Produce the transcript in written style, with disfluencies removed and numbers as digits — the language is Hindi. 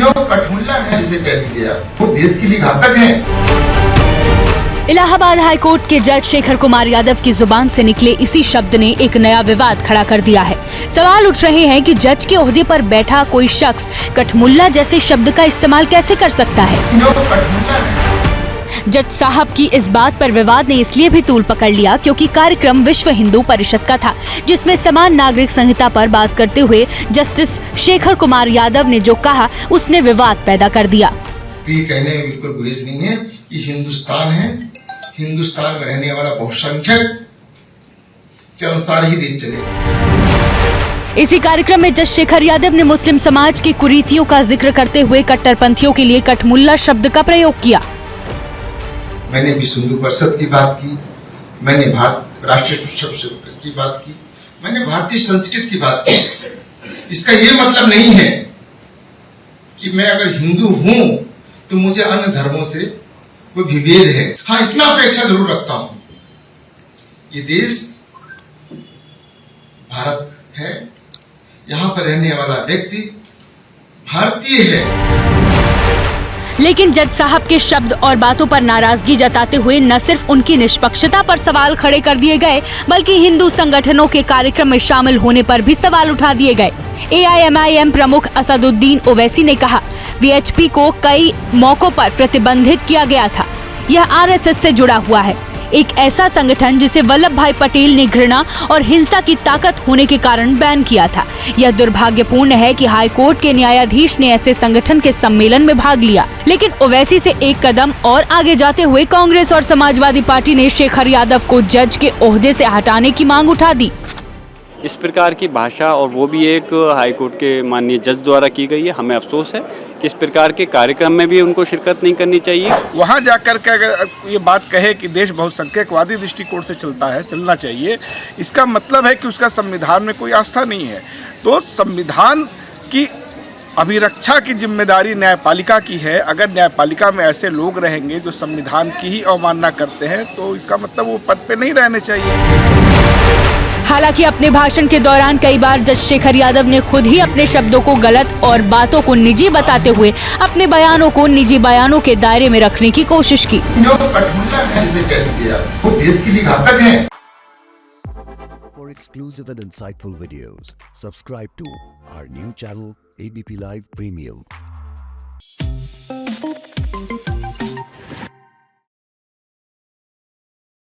जो कठमुल्ला है जिसे कह लीजिए आप, वो देश के लिए घातक है। इलाहाबाद हाईकोर्ट के जज शेखर कुमार यादव की जुबान से निकले इसी शब्द ने एक नया विवाद खड़ा कर दिया है। सवाल उठ रहे हैं कि जज के ओहदे पर बैठा कोई शख्स कठमुल्ला जैसे शब्द का इस्तेमाल कैसे कर सकता है। जो कठमुल्ला है। जज साहब की इस बात पर विवाद ने इसलिए भी तूल पकड़ लिया क्योंकि कार्यक्रम विश्व हिंदू परिषद का था, जिसमें समान नागरिक संहिता पर बात करते हुए जस्टिस शेखर कुमार यादव ने जो कहा उसने विवाद पैदा कर दिया। ये कहने में बिल्कुल गुरेज नहीं है कि हिंदुस्तान है, हिंदुस्तान में रहने वाला बहुसंख्यक के अनुसार ही देश चलेगा। इसी कार्यक्रम में जज शेखर यादव ने मुस्लिम समाज की कुरीतियों का जिक्र करते हुए कट्टरपंथियों के लिए कठमुल्ला शब्द का प्रयोग किया। मैंने विश्व हिंदू परिषद की बात की, मैंने भारत राष्ट्रीय शिक्षक की बात की, मैंने भारतीय संस्कृति की बात की। इसका ये मतलब नहीं है कि मैं अगर हिंदू हूं तो मुझे अन्य धर्मों से कोई विभेद है। हाँ, इतना अपेक्षा जरूर रखता हूं, ये देश भारत है, यहाँ पर रहने वाला व्यक्ति भारतीय है। लेकिन जज साहब के शब्द और बातों पर नाराजगी जताते हुए न सिर्फ उनकी निष्पक्षता पर सवाल खड़े कर दिए गए, बल्कि हिंदू संगठनों के कार्यक्रम में शामिल होने पर भी सवाल उठा दिए गए। AIMIM प्रमुख असदुद्दीन ओवैसी ने कहा, VHP को कई मौकों पर प्रतिबंधित किया गया था। यह RSS से जुड़ा हुआ है, एक ऐसा संगठन जिसे वल्लभ भाई पटेल ने घृणा और हिंसा की ताकत होने के कारण बैन किया था। यह दुर्भाग्यपूर्ण है कि हाई कोर्ट के न्यायाधीश ने ऐसे संगठन के सम्मेलन में भाग लिया। लेकिन ओवैसी से एक कदम और आगे जाते हुए कांग्रेस और समाजवादी पार्टी ने शेखर यादव को जज के ओहदे से हटाने की मांग उठा दी। इस प्रकार की भाषा, और वो भी एक हाई कोर्ट के माननीय जज द्वारा की गई है। हमें अफसोस है कि इस प्रकार के कार्यक्रम में भी उनको शिरकत नहीं करनी चाहिए। वहाँ जाकर के अगर ये बात कहे कि देश बहुसंख्यकवादी दृष्टिकोण से चलना चाहिए, इसका मतलब है कि उसका संविधान में कोई आस्था नहीं है। तो संविधान की अभिरक्षा की जिम्मेदारी न्यायपालिका की है। अगर न्यायपालिका में ऐसे लोग रहेंगे जो संविधान की ही अवमानना करते हैं, तो इसका मतलब वो पद पे नहीं रहने चाहिए। हालांकि अपने भाषण के दौरान कई बार जज शेखर यादव ने खुद ही अपने शब्दों को गलत और बातों को निजी बताते हुए अपने बयानों को निजी बयानों के दायरे में रखने की कोशिश की। जो कठमुल्ला है जिसे कह लीजिए आप, वो देश के लिए घातक है। For exclusive and insightful videos, subscribe to our new channel ABP Live Premium.